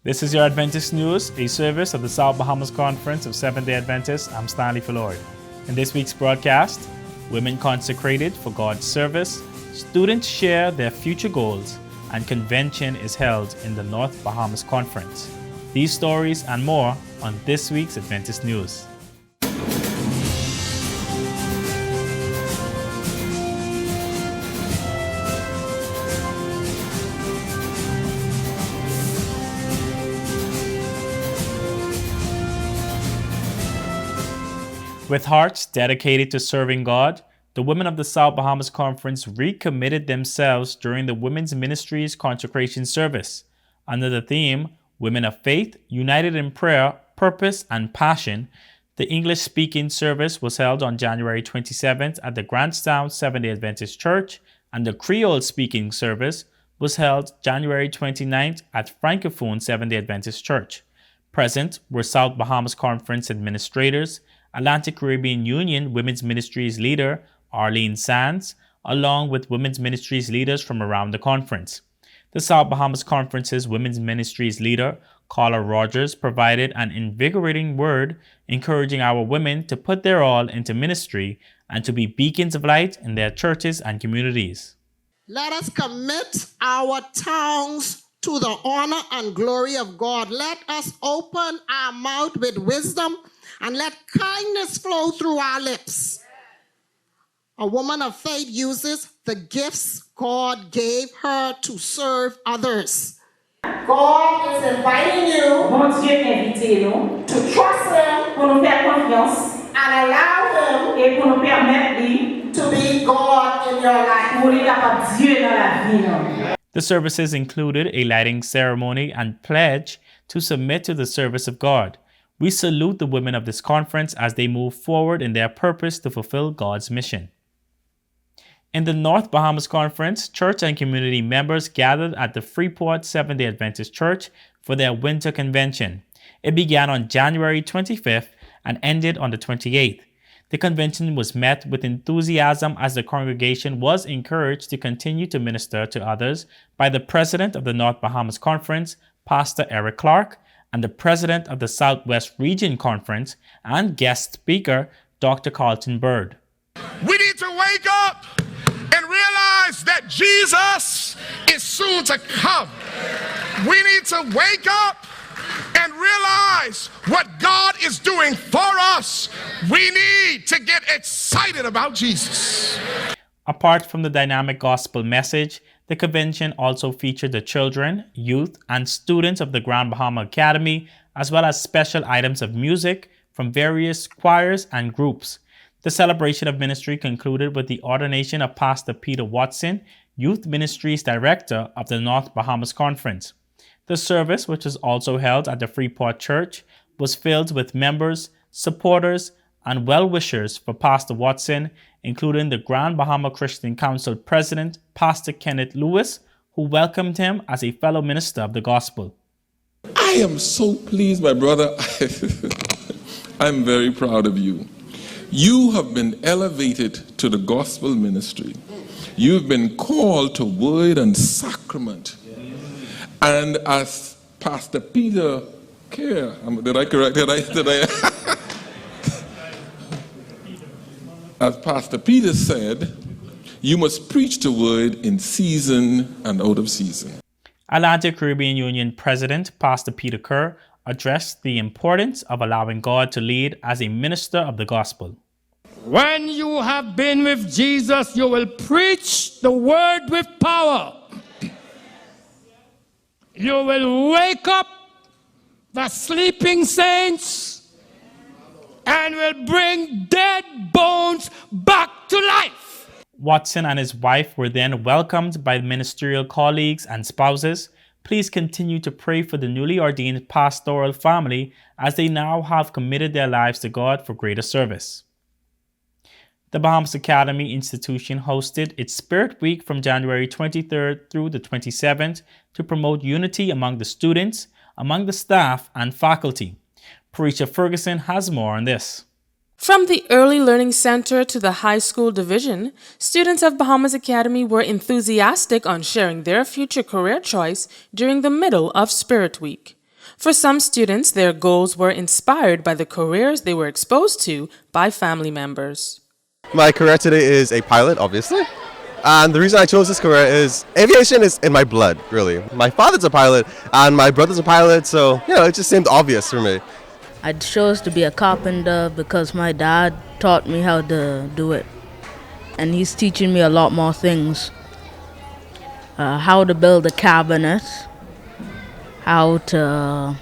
This is your Adventist News, a service of the South Bahamas Conference of Seventh-day Adventists. I'm Stanley Floyd. In this week's broadcast, women consecrated for God's service, students share their future goals, and convention is held in the North Bahamas Conference. These stories and more on this week's Adventist News. With hearts dedicated to serving God, the women of the South Bahamas Conference recommitted themselves during the Women's Ministries Consecration Service. Under the theme, Women of Faith, United in Prayer, Purpose, and Passion, the English-speaking service was held on January 27th at the Grantstown Seventh-day Adventist Church, and the Creole-speaking service was held January 29th at Francophone Seventh-day Adventist Church. Present were South Bahamas Conference administrators, Atlantic Caribbean Union Women's Ministries leader Arlene Sands, along with Women's Ministries leaders from around the conference. The South Bahamas Conference's Women's Ministries leader, Carla Rogers, provided an invigorating word encouraging our women to put their all into ministry and to be beacons of light in their churches and communities. Let us commit our tongues to the honor and glory of God. Let us open our mouth with wisdom and let kindness flow through our lips. A woman of faith uses the gifts God gave her to serve others. God is inviting you to trust Him and allow Him to be God in your life. The services included a lighting ceremony and pledge to submit to the service of God. We salute the women of this conference as they move forward in their purpose to fulfill God's mission. In the North Bahamas Conference, church and community members gathered at the Freeport Seventh-day Adventist Church for their winter convention. It began on January 25th and ended on the 28th. The convention was met with enthusiasm as the congregation was encouraged to continue to minister to others by the president of the North Bahamas Conference, Pastor Eric Clark, and the president of the Southwest Region Conference and guest speaker, Dr. Carlton Bird. We need to wake up and realize that Jesus is soon to come. We need to wake up and realize what God is doing for us. We need to get excited about Jesus. Apart from the dynamic gospel message, the convention also featured the children, youth, and students of the Grand Bahama Academy, as well as special items of music from various choirs and groups. The celebration of ministry concluded with the ordination of Pastor Peter Watson, Youth Ministries Director of the North Bahamas Conference. The service, which was also held at the Freeport Church, was filled with members, supporters, and well-wishers for Pastor Watson, including the Grand Bahama Christian Council President, Pastor Kenneth Lewis, who welcomed him as a fellow minister of the gospel. I am so pleased, my brother. I'm very proud of you. You have been elevated to the gospel ministry. You've been called to word and sacrament. And as Pastor Peter Care, did I correct? As Pastor Peter said, you must preach the word in season and out of season. Atlantic Caribbean Union President Pastor Peter Kerr addressed the importance of allowing God to lead as a minister of the gospel. When you have been with Jesus, you will preach the word with power. You will wake up the sleeping saints and will bring dead bones back to life. Watson and his wife were then welcomed by ministerial colleagues and spouses. Please continue to pray for the newly ordained pastoral family as they now have committed their lives to God for greater service. The Bahamas Academy Institution hosted its Spirit Week from January 23rd through the 27th to promote unity among the students, among the staff, and faculty. Parisha Ferguson has more on this. From the Early Learning Center to the high school division, students of Bahamas Academy were enthusiastic on sharing their future career choice during the middle of Spirit Week. For some students, their goals were inspired by the careers they were exposed to by family members. My career today is a pilot, obviously. And the reason I chose this career is aviation is in my blood, really. My father's a pilot and my brother's a pilot, so, it just seemed obvious for me. I chose to be a carpenter because my dad taught me how to do it. And he's teaching me a lot more things. How to build a cabinet, how to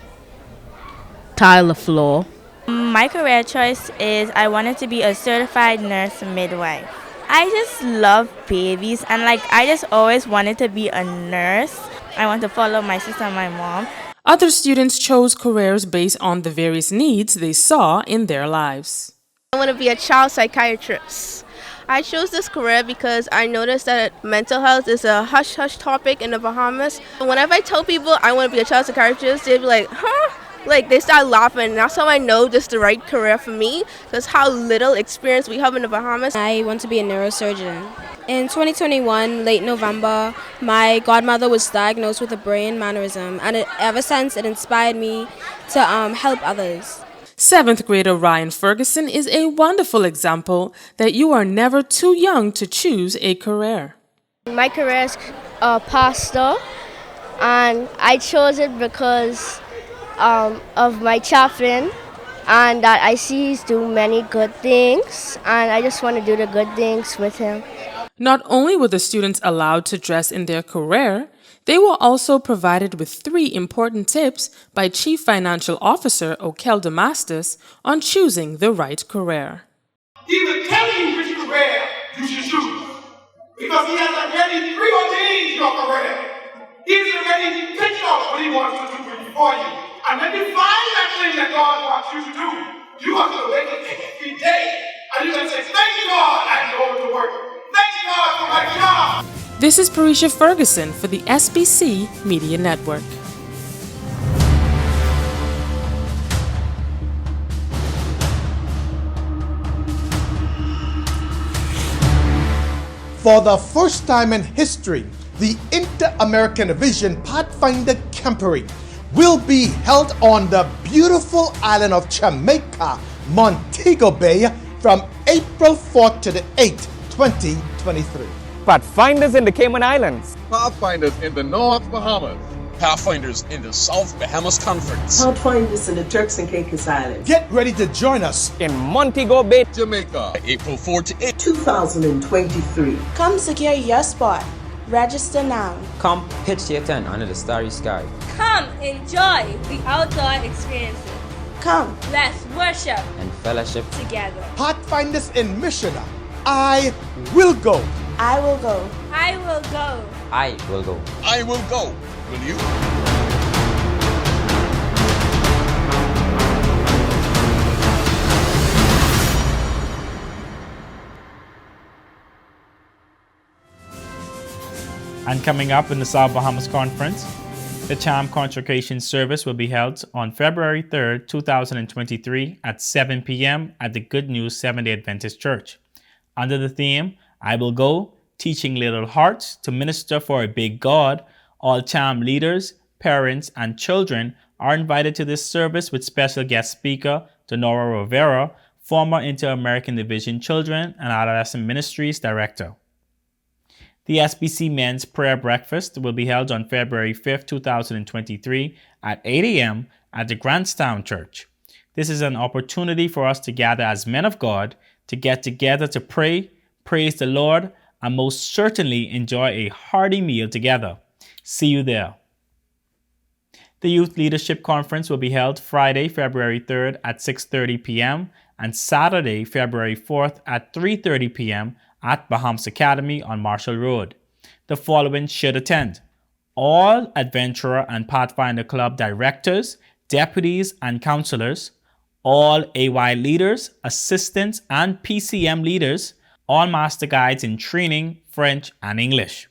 tile a floor. My career choice is I wanted to be a certified nurse midwife. I just love babies and I just always wanted to be a nurse. I want to follow my sister and my mom. Other students chose careers based on the various needs they saw in their lives. I want to be a child psychiatrist. I chose this career because I noticed that mental health is a hush-hush topic in the Bahamas. Whenever I tell people I want to be a child psychiatrist, they'd be like, huh? They start laughing. That's how I know this is the right career for me, because how little experience we have in the Bahamas. I want to be a neurosurgeon. In 2021, late November, my godmother was diagnosed with a brain mannerism, and ever since it inspired me to help others. 7th grader Ryan Ferguson is a wonderful example that you are never too young to choose a career. My career is pastor, and I chose it because of my chaplain, and that I see he's doing many good things, and I just want to do the good things with him. Not only were the students allowed to dress in their career, they were also provided with 3 important tips by Chief Financial Officer Okel Damastis on choosing the right career. He will tell you which career you should choose, because he has already preordained your career. He's already picked out what he wants to do for you. And when you find that thing that God wants you to do, you are going to wake up every day and you're going to say, thank you, God, I'm going to work. Thank you, God, for my job. This is Parisha Ferguson for the SBC Media Network. For the first time in history, the Inter-American Division Pathfinder Camporee will be held on the beautiful island of Jamaica, Montego Bay, from April 4th to the 8th, 2023. Pathfinders in the Cayman Islands. Pathfinders in the North Bahamas. Pathfinders in the South Bahamas Conference. Pathfinders in the Turks and Caicos Islands. Get ready to join us in Montego Bay, Jamaica, April 4th to 8th, 2023. Come secure your spot. Register now. Come pitch your tent under the starry sky. Come enjoy the outdoor experiences. Come, let's worship and fellowship together. Pathfinders in mission. I will go. I will go. I will go. I will go. I will go. Will you? And coming up in the South Bahamas Conference, the Charm Consecration service will be held on February 3rd, 2023 at 7 p.m. at the Good News Seventh-day Adventist Church. Under the theme, I will go, teaching little hearts to minister for a big God, all Charm leaders, parents, and children are invited to this service with special guest speaker, Donora Rivera, former Inter-American Division Children and Adolescent Ministries Director. The SBC Men's Prayer Breakfast will be held on February 5th, 2023 at 8 a.m. at the Grantstown Church. This is an opportunity for us to gather as men of God, to get together to pray, praise the Lord, and most certainly enjoy a hearty meal together. See you there. The Youth Leadership Conference will be held Friday, February 3rd at 6:30 p.m. and Saturday, February 4th at 3:30 p.m. at Bahamas Academy on Marshall Road. The following should attend: all Adventurer and Pathfinder Club directors, deputies, and counselors, all AY leaders, assistants, and PCM leaders, all master guides in training, French, and English.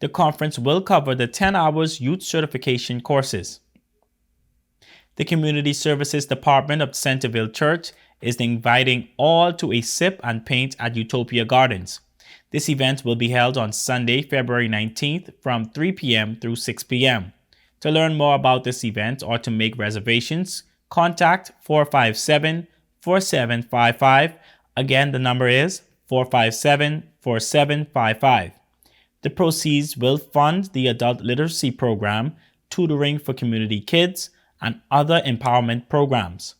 The conference will cover the 10 hours youth certification courses. The Community Services Department of Centerville Church is inviting all to a sip and paint at Utopia Gardens. This event will be held on Sunday, February 19th from 3 p.m. through 6 p.m. To learn more about this event or to make reservations, contact 457-4755. Again, the number is 457-4755. The proceeds will fund the adult literacy program, tutoring for community kids, and other empowerment programs.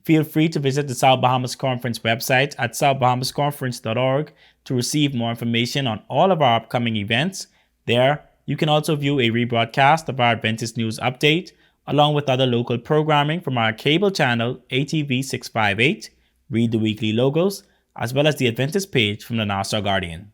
Feel free to visit the South Bahamas Conference website at southbahamasconference.org to receive more information on all of our upcoming events. There, you can also view a rebroadcast of our Adventist News Update, along with other local programming from our cable channel ATV 658, read the weekly logos, as well as the Adventist page from the Nassau Guardian.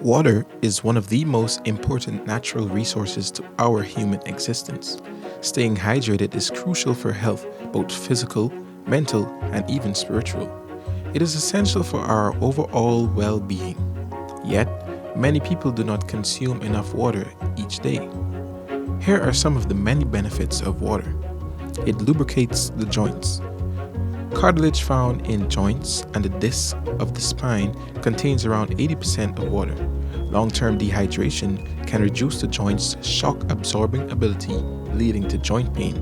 Water is one of the most important natural resources to our human existence. Staying hydrated is crucial for health, both physical, mental, and even spiritual. It is essential for our overall well-being. Yet, many people do not consume enough water each day. Here are some of the many benefits of water. It lubricates the joints. Cartilage found in joints and the disc of the spine contains around 80% of water. Long-term dehydration can reduce the joint's shock-absorbing ability, leading to joint pain.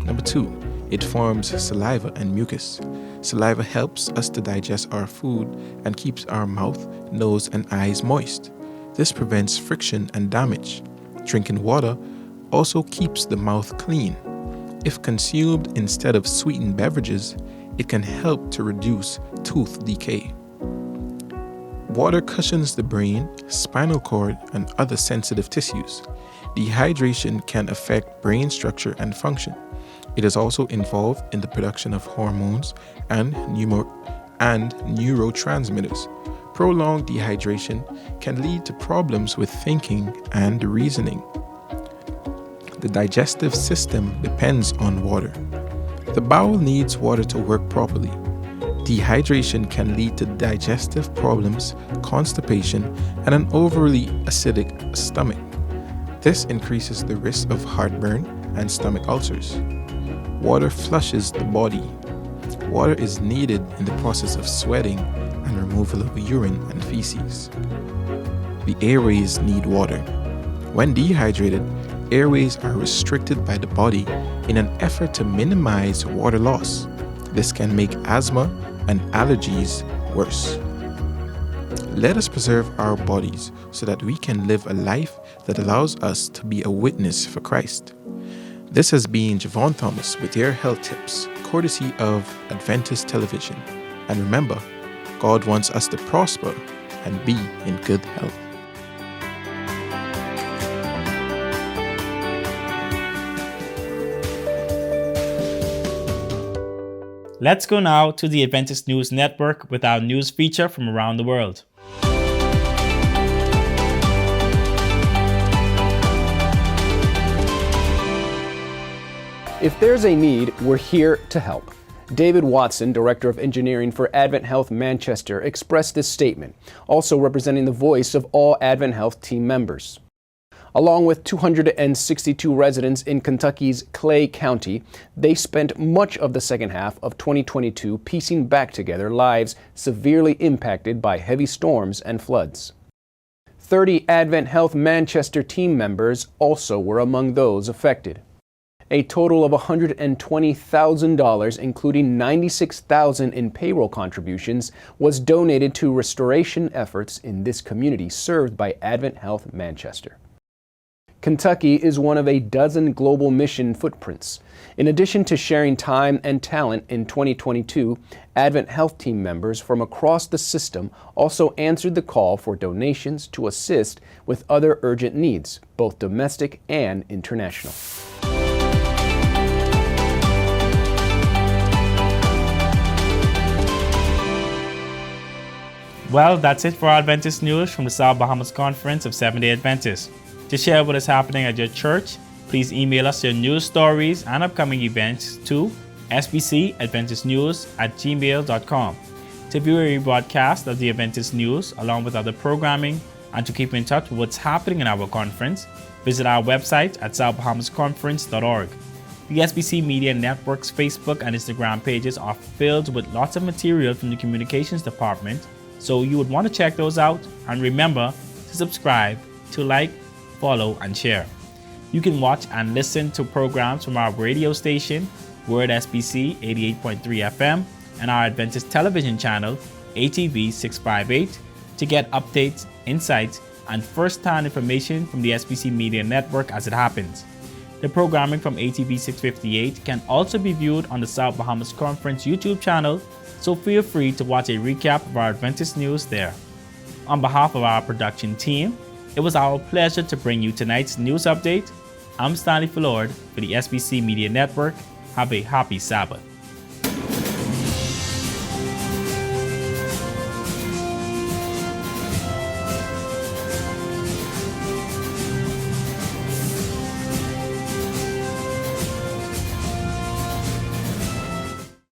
Number 2, it forms saliva and mucus. Saliva helps us to digest our food and keeps our mouth, nose, and eyes moist. This prevents friction and damage. Drinking water also keeps the mouth clean. If consumed instead of sweetened beverages, it can help to reduce tooth decay. Water cushions the brain, spinal cord, and other sensitive tissues. Dehydration can affect brain structure and function. It is also involved in the production of hormones and neurotransmitters. Prolonged dehydration can lead to problems with thinking and reasoning. The digestive system depends on water. The bowel needs water to work properly. Dehydration can lead to digestive problems, constipation, and an overly acidic stomach. This increases the risk of heartburn and stomach ulcers. Water flushes the body. Water is needed in the process of sweating and removal of urine and feces. The airways need water. When dehydrated, airways are restricted by the body in an effort to minimize water loss. This can make asthma and allergies worse. Let us preserve our bodies so that we can live a life that allows us to be a witness for Christ. This has been Javon Thomas with your health tips, courtesy of Adventist Television. And remember, God wants us to prosper and be in good health. Let's go now to the Adventist News Network with our news feature from around the world. If there's a need, we're here to help. David Watson, Director of Engineering for Advent Health Manchester, expressed this statement, also representing the voice of all Advent Health team members. Along with 262 residents in Kentucky's Clay County, they spent much of the second half of 2022 piecing back together lives severely impacted by heavy storms and floods. 30 Advent Health Manchester team members also were among those affected. A total of $120,000, including $96,000 in payroll contributions, was donated to restoration efforts in this community served by Advent Health Manchester. Kentucky is one of a dozen global mission footprints. In addition to sharing time and talent in 2022, Advent Health team members from across the system also answered the call for donations to assist with other urgent needs, both domestic and international. Well, that's it for our Adventist news from the South Bahamas Conference of Seventh-day Adventists. To share what is happening at your church, please email us your news stories and upcoming events to sbcadventistnews@gmail.com. To view a rebroadcast of the Adventist news along with other programming And to keep in touch with what's happening in our conference, visit our website at southbahamasconference.org. The SBC Media Network's Facebook and Instagram pages are filled with lots of material from the Communications Department, so you would want to check those out. And remember to subscribe, to like, follow, and share. You can watch and listen to programs from our radio station, Word SBC 88.3 FM, and our Adventist television channel, ATV 658, to get updates, insights, and first-hand information from the SBC Media Network as it happens. The programming from ATV 658 can also be viewed on the South Bahamas Conference YouTube channel, so feel free to watch a recap of our Adventist news there. On behalf of our production team, it was our pleasure to bring you tonight's news update. I'm Stanley Fullord for the SBC Media Network. Have a happy Sabbath.